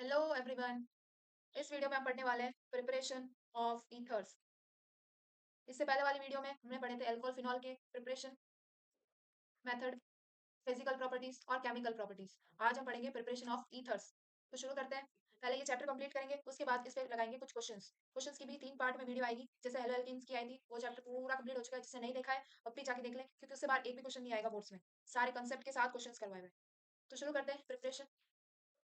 Hello everyone. इस video में हम पढ़ने वाले हैं प्रिपरेशन ऑफ ईथर्स। इससे पहले वाली वीडियो में हमने पढ़े थे अल्कोहल फिनॉल के प्रिपरेशन मेथड, फिजिकल प्रॉपर्टीज और केमिकल प्रॉपर्टीज। आज हम पढ़ेंगे प्रिपरेशन ऑफ ईथर्स। तो शुरू करते हैं। पहले ये चैप्टर कंप्लीट करेंगे, उसके बाद इस पे लगाएंगे कुछ क्वेश्चंस। क्वेश्चंस की भी 3 पार्ट में वीडियो आएगी। जैसे हेलो एल्केन्स की आई थी, वो चैप्टर पूरा कंप्लीट हो चुका है। जिसने नहीं देखा है अब भी जाके देख ले, क्योंकि उससे बाहर एक भी क्वेश्चन नहीं आएगा बोर्ड्स में। सारे कंसेप्ट के साथ क्वेश्चंस करवाए हुए हैं। तो शुरू करते हैं प्रिपरेशन।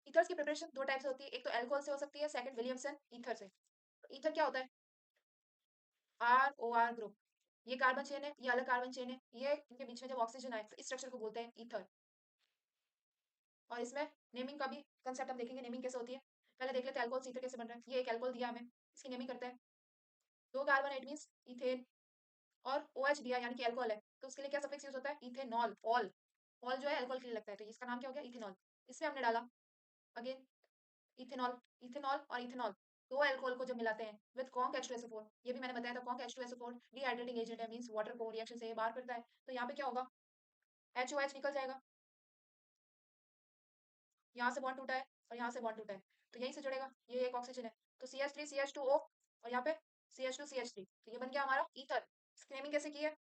ईथर्स की प्रिपरेशन दो टाइप से होती है, एक तो अल्कोहल से हो सकती है, सेकंड विलियमसन ईथर से। ईथर क्या होता है? R O R group. ये कार्बन चेन है, ये अलग कार्बन चेन है, ये इनके बीच में जब ऑक्सीजन आए तो इस स्ट्रक्चर को बोलते हैं ईथर। और इसमें नेमिंग का भी कंसेप्ट हम देखेंगे, नेमिंग कैसे होती है। पहले देख लेते हैं अल्कोहल से ईथर कैसे बन रहा है। ये एक अल्कोहल दिया हमें, इसकी नेमिंग करते हैं। दो कार्बन, इट मींस इथेन। और ओ एच दिया यानी कि अल्कोहल है, तो उसके लिए क्या सफिक्स यूज होता है? इथेनॉल। ऑल ऑल जो है अल्कोहल के लिए लगता है, तो इसका नाम क्या हो गया? इथेनॉल। इसमें हमने डाला अगेन इथेनॉल। इथेनॉल और इथेनॉल दो अल्कोहल को जब मिलाते हैं विद कॉन्क H2SO4, ये भी मैंने बताया था, कॉन्क H2SO4 डिहाइड्रेटिंग एजेंट है, मींस वाटर को रिएक्शन से ये बाहर करता है। तो यहाँ पे क्या होगा? HOH निकल जाएगा, यहाँ से बॉन्ड टूटा है और यहाँ से बॉन्ड टूटा है, तो यहीं से जुड़ेगा। ये एक ऑक्सीजन है, तो CH3CH2O और यहाँ पे CH2CH3, तो ये बन गया हमारा ईथर। इसकी नेमिंग कैसे की है?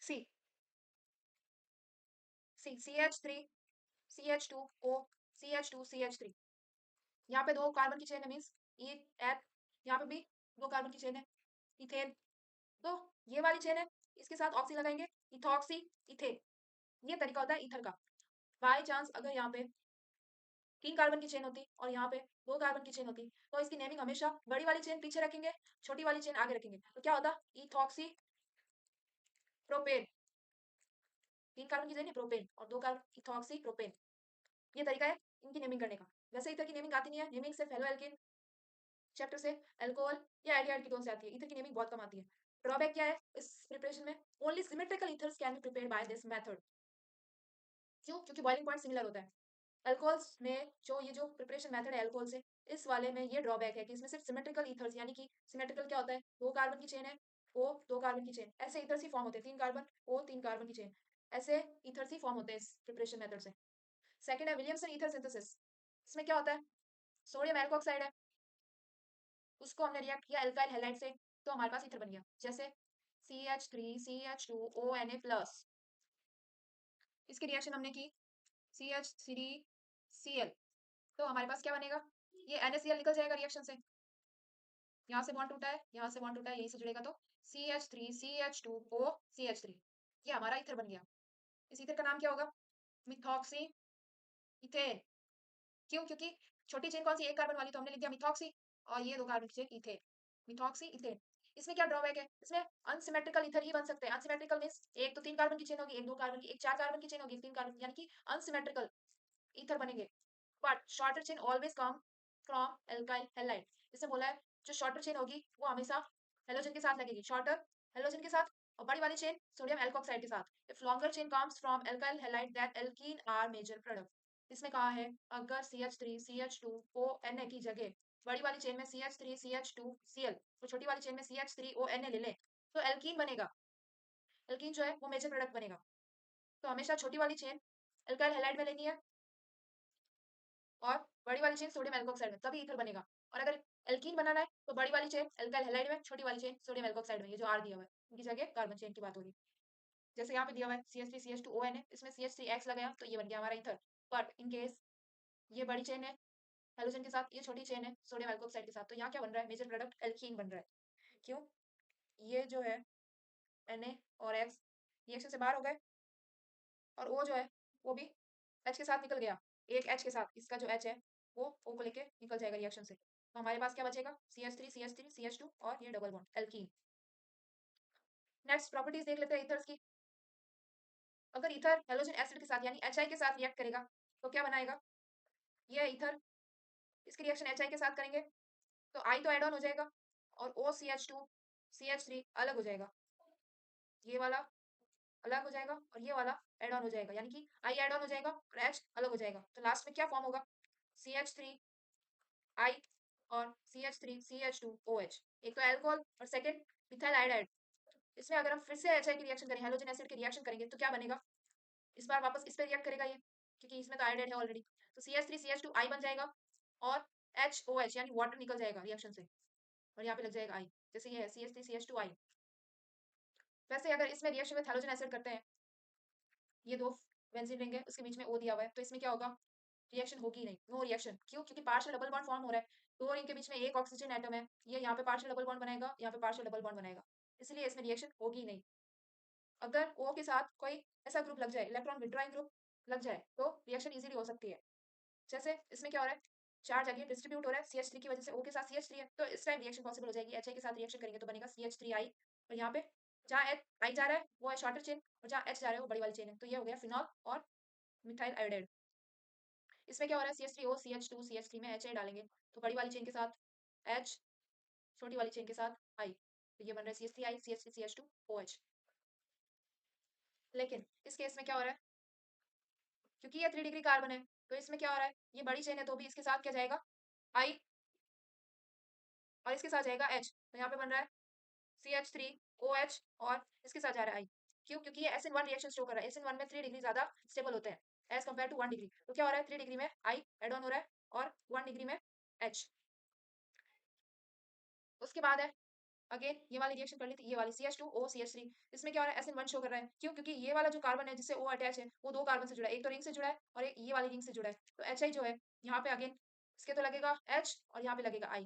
सी सी CH3CH2O CH2CH3। यहाँ पे दो कार्बन की चेन है, मीन्स ई एथ। यहाँ पे भी दो कार्बन की चेन है, इथेन। तो ये वाली चेन है, इसके साथ ऑक्सी लगाएंगे, इथॉक्सी इथेन। ये तरीका होता है ईथर का। बाय चांस अगर यहाँ पे 3 कार्बन की चेन होती और यहाँ पे 2 कार्बन की चेन होती, तो इसकी नेमिंग हमेशा बड़ी वाली चेन पीछे रखेंगे, छोटी वाली चेन आगे रखेंगे, तो क्या होता? Ethoxy propane. 3 कार्बन की चेन है प्रोपेन और 2 कार्बन इथॉक्सी प्रोपेन। ये तरीका है इनकी नेमिंग करने का। वैसे ईथर की नेमिंग आती नहीं है, नेमिंग सिर्फ हेलो एल्केन चैप्टर से, अल्कोहल या एल्डिहाइड कीटोन से आती है। ईथर की नेमिंग बहुत कम आती है। ड्रॉबैक क्या है इस प्रिपरेशन में? Only symmetrical ethers can be prepared by this method. क्यों? क्योंकि बॉइलिंग पॉइंट सिमिलर होता है। अल्कोहल्स में जो ये जो प्रिपरेशन मेथड है अल्कोहल से, इस वाले में ये ड्रॉबैक है कि इसमें सिर्फ सिमेट्रिकल ईथर्स, यानी कि सिमेट्रिकल क्या होता है? 2 कार्बन की चेन है, ओ 2 कार्बन की चेन, ऐसे ईथर्स ही फॉर्म होते हैं। 3 कार्बन ओ 3 कार्बन की चेन, ऐसे ईथर्स ही फॉर्म होते हैं इस प्रिपरेशन मेथड से। सेकंड है विलियमसन ईथर सिंथेसिस। इसमें क्या होता है? सोडियम एल्कोक्साइड है, उसको हमने रिएक्ट किया एल्काइल हैलाइड से, तो हमारे पास ईथर बन गया। जैसे CH3CH2ONA+, इसकी रिएक्शन हमने की CH3Cl, तो हमारे पास क्या बनेगा? ये NaCl निकल जाएगा रिएक्शन से। यहाँ से बॉन्ड टूटा है, यहाँ से बॉन्ड टूटा है, यहीं से जुड़ेगा, तो CH3CH2OCH3, ये हमारा ईथर बन गया। इस ईथर का नाम क्या होगा? Methoxy ethane. क्यों? क्योंकि छोटी चेन कौन सी? 1 कार्बन वाली, तो हमने लिख दिया मिथॉक्सी, और ये 2 कार्बन की चेन इथेन, मिथॉक्सी इथेन। इसमें क्या ड्रॉबैक है? इसमें अनसिमेट्रिकल ईथर ही बन सकते हैं। अनसिमेट्रिकल मींस एक तो 3 कार्बन की चेन होगी, एक 2 कार्बन की, एक 4 कार्बन की चेन होगी, 3 कार्बन, यानी कि अनसिमेट्रिकल ईथर बनेंगे। But shorter chain always come from alkyl halide. इसमें बोला है जो शॉर्टर चेन होगी वो हमेशा हेलोजन के साथ लगेगी, शॉर्टर हेलोजन के साथ, और बड़ी वाली चेन सोडियम एल्कोक्साइड के साथ। If longer chain comes from alkyl halide that alkene are major product. इसमें कहा है अगर CH3CH2ONA की जगह बड़ी वाली चेन में CH3CH2Cl, तो छोटी वाली चेन में CH3ONA ले लें, तो एल्कीन बनेगा। एल्कीन जो है वो मेजर प्रोडक्ट बनेगा। तो हमेशा छोटी वाली चेन एल्काइल हैलाइड में लेनी है और बड़ी वाली चेन सोडियम एल्कोक्साइड में, तभी ईथर बनेगा। और अगर एल्कीन बनाना है तो बड़ी वाली चेन एल्काइल हैलाइड में, छोटी वाली चेन सोडियम एल्कोक्साइड में। ये जो आर दिया हुआ है उनकी जगह कार्बन चेन की बात हो रही है। जैसे यहाँ पे दिया हुआ है CH3CH2ONA, इसमें CH3X लगाया तो ये बन गया हमारा ईथर। बट इन केस ये बड़ी चेन है हेलोजन के साथ, ये छोटी चेन है सोडियम एल्कोक्साइड के साथ, तो यहाँ क्या बन रहा है? मेजर प्रोडक्ट एल्कीन बन रहा है। क्यों? ये जो है Na और X रिएक्शन से बाहर हो गए, और O जो है वो भी H के साथ निकल गया। एक H के साथ, इसका जो H है वो O को लेके निकल जाएगा रिएक्शन से, तो हमारे पास क्या बचेगा? CH3CH3CH2 और ये double bond alkene. Next properties देख लेते हैं ईथर्स की। अगर ईथर हेलोजन एसिड के साथ यानी HI के साथ रिएक्ट करेगा तो क्या बनाएगा? ये ईथर, इसकी रिएक्शन HI के साथ करेंगे तो I तो एड ऑन हो जाएगा और OCH2 CH3 अलग हो जाएगा, ये वाला अलग हो जाएगा और ये वाला एड ऑन हो जाएगा, यानी कि I एड ऑन हो जाएगा और H अलग हो जाएगा। तो लास्ट में क्या फॉर्म होगा? CH3I और CH3CH2OH। एक तो अल्कोहल और सेकंड मिथाइल आयोडाइड। इसमें अगर हम फिर से HI की रिएक्शन करें, हेलोजन एसिड की रिएक्शन करेंगे, तो क्या बनेगा? इस बार वापस इस पे रिएक्ट करेगा ये, क्योंकि इसमें तो आयोडाइड है ऑलरेडी। तो CH3CH2 आई बन जाएगा और HOH यानी वाटर निकल जाएगा रिएक्शन से और यहाँ पे लग जाएगा आई, जैसे ये है CH3CH2 आई। वैसे अगर इसमें रिएक्शन में हैलोजन एसिड करते हैं, ये दो बेंजीन रिंग है, उसके बीच में O दिया हुआ है, तो इसमें क्या होगा, रिएक्शन होगी ही नहीं, नो रिएक्शन। क्यों? क्योंकि पार्शियल डबल बॉन्ड फॉर्म हो रहा है, दो रिंग के बीच में एक ऑक्सीजन एटम है, ये यहाँ पे पार्शियल डबल बॉन्ड बनाएगा, यहाँ पे पार्शियल डबल बॉन्ड बनाएगा, इसलिए इसमें रिएक्शन होगी ही नहीं। अगर O के साथ कोई ऐसा ग्रुप लग जाए, इलेक्ट्रॉन विड्रॉइंग ग्रुप लग जाए, तो रिएक्शन इजीली हो सकती है। जैसे इसमें क्या हो रहा है, चार्ज आगे डिस्ट्रीब्यूट हो रहा है CH3 की वजह से, O के साथ CH3 है, तो इस टाइम रिएक्शन पॉसिबल हो जाएगी। HI के साथ रिएक्शन करेंगे तो बनेगा CH3I, और यहाँ पे जहाँ I जा रहा है वो है शॉर्टर चेन, और जहाँ H जा रहा है वो बड़ी वाली चेन है, तो ये हो गया फिनॉल और मिथाइल आयोडाइड। इसमें क्या हो रहा है, CH3O CH2 CH3 में HI डालेंगे, तो बड़ी वाली चेन के साथ H, छोटी वाली चेन के साथ I, तो ये बन रहा है CH3I CH3 CH2 OH। लेकिन इस केस में क्या हो रहा है, क्योंकि ये 3 डिग्री कार्बन है, तो इसमें क्या हो रहा है, ये बड़ी चेन है तो भी इसके साथ क्या जाएगा, I, और इसके साथ जाएगा H, तो यहाँ पे बन रहा है CH3OH और इसके साथ जा रहा है I। क्यों? क्योंकि ये SN1 रिएक्शन शो कर रहा है, SN1 में 3 डिग्री ज्यादा स्टेबल होते हैं एज कम्पेयर टू 1 डिग्री। तो क्या हो रहा है, 3 डिग्री में I एड ऑन हो रहा है और 1 डिग्री में H। उसके बाद है अगेन ये वाली रिएक्शन कर ली थी, ये वाली CH2O CH3, इसमें क्या हो रहा है, SN1 शो कर रहा है। क्यों? क्योंकि ये वाला जो कार्बन है जिससे O अटैच है वो दो कार्बन से जुड़ा है, एक तो रिंग से जुड़ा है और एक ये वाली रिंग से जुड़ा है, तो HI जो है यहाँ पे अगेन इसके तो लगेगा H और यहाँ पे लगेगा I।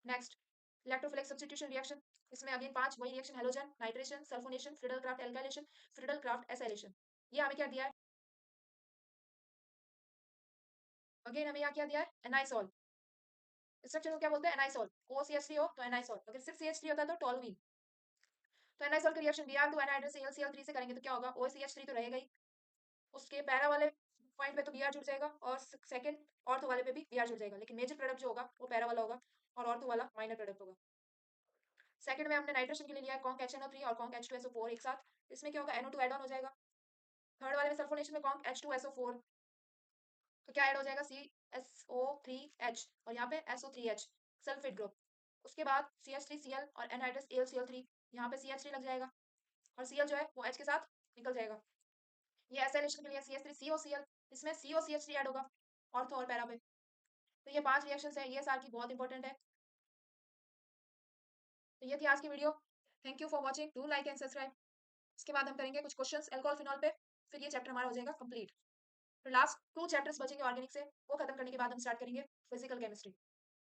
Next electrophilic substitution reaction, इसमें अगेन 5 वही reaction, halogen, nitration, sulphonation, Friedel Crafts alkylation, Friedel Crafts acylation. ये हमें क्या दिया है, अगेन हमें यहाँ क्या दिया है, एनाइसॉल। स्ट्रक्चर को क्या बोलते हैं, एनाइसॉल। OCH3 हो तो एनाइसॉल, अगर सिर्फ CH3 होता तो टोलुइन। तो एनाइसॉल की रिएक्शन Br2 एनहाइड्रस AlCl3 से करेंगे तो क्या होगा, OCH3 तो रहेगा ही, उसके पैरा वाले पॉइंट पे तो Br जुड़ जाएगा और सेकंड ऑर्थो वाले पे भी Br जुड़ जाएगा, लेकिन मेजर प्रोडक्ट जो होगा वो पैरा वाला होगा और ऑर्थो वाला माइनर प्रोडक्ट होगा। सेकंड में हमने नाइट्रेशन के लिए लिया है कॉन्क HNO3 और कॉन्क H2SO4 एक साथ, इसमें क्या होगा, NO2 एड ऑन हो जाएगा। थर्ड वाले में सल्फोनेशन में कॉन्क H2SO4, तो क्या ऐड हो जाएगा, CSO3H और यहाँ पे SO3H सल्फेट ग्रुप। उसके बाद CH3Cl और एनहाइड्रस AlCl3, यहाँ पे CH3 लग जाएगा और Cl जो है वो H के साथ निकल जाएगा। ये एसाइलेशन के लिए CH3COCl, इसमें COCH3 ऐड होगा ऑर्थो और पैरा पे। तो ये 5 रिएक्शंस है, ये सार की बहुत इंपॉर्टेंट है। तो ये थी आज की video, thank you for watching, do like and subscribe. इसके बाद हम करेंगे कुछ क्वेश्चंस अल्कोहल फिनॉल पे, फिर ये चैप्टर हमारा हो जाएगा कंप्लीट। फिर लास्ट 2 चैप्टर्स बचेंगे ऑर्गेनिक से, वो खत्म करने के बाद हम स्टार्ट करेंगे फिजिकल केमिस्ट्री।